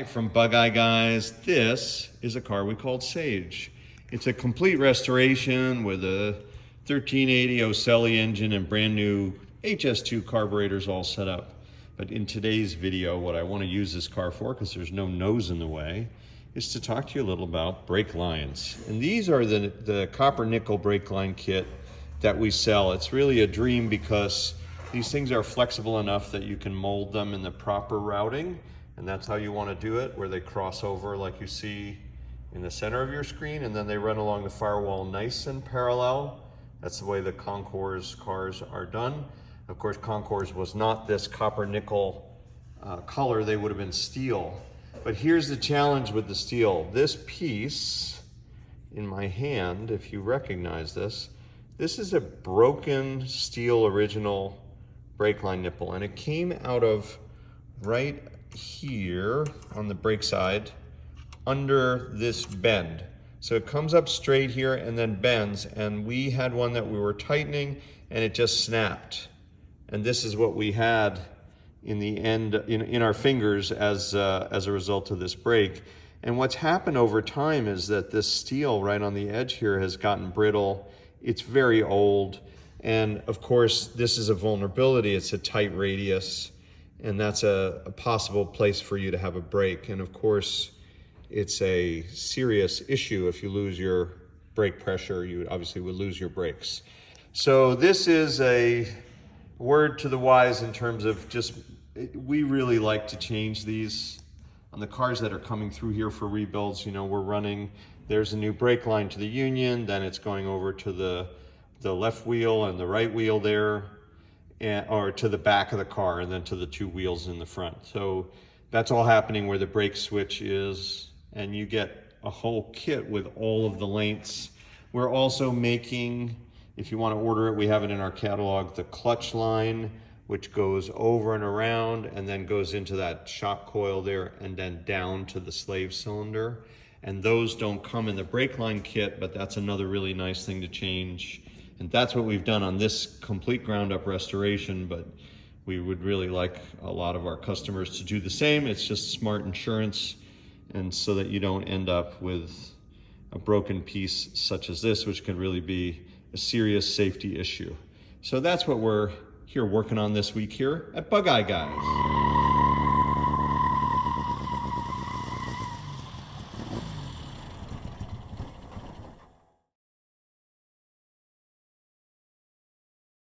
from Bugeye guys. This is a car we called Sage. It's a complete restoration with a 1380 Ocelli engine and brand new HS2 carburetors all set up. But in today's video, what I want to use this car for, because there's no nose in the way, is to talk to you a little about brake lines. And these are the copper nickel brake line kit that we sell. It's really a dream because these things are flexible enough that you can mold them in the proper routing, and that's how you want to do it, where they cross over like you see in the center of your screen, and then they run along the firewall nice and parallel. That's the way the Concours cars are done. Of course, Concours was not this copper nickel color, they would have been steel. But here's the challenge with the steel. This piece in my hand, if you recognize this, this is a broken steel original brake line nipple, and it came out of right here on the brake side under this bend. So it comes up straight here and then bends, and we had one that we were tightening and it just snapped. And this is what we had in the end in our fingers as a result of this brake. And what's happened over time is that this steel right on the edge here has gotten brittle. It's very old. And of course, this is a vulnerability. It's a tight radius, and that's a possible place for you to have a break. And of course, it's a serious issue. If you lose your brake pressure, you obviously would lose your brakes. So this is a word to the wise in terms of we really like to change these. On the cars that are coming through here for rebuilds, you know, we're running, there's a new brake line to the union, then it's going over to the left wheel and the right wheel there, or to the back of the car, and then to the two wheels in the front. So that's all happening where the brake switch is, and you get a whole kit with all of the lengths. We're also making, if you want to order it, we have it in our catalog, the clutch line, which goes over and around and then goes into that shock coil there and then down to the slave cylinder. And those don't come in the brake line kit, but that's another really nice thing to change. And that's what we've done on this complete ground up restoration, but we would really like a lot of our customers to do the same. It's just smart insurance, and so that you don't end up with a broken piece such as this, which can really be a serious safety issue. So that's what we're here working on this week here at Bugeye Guys.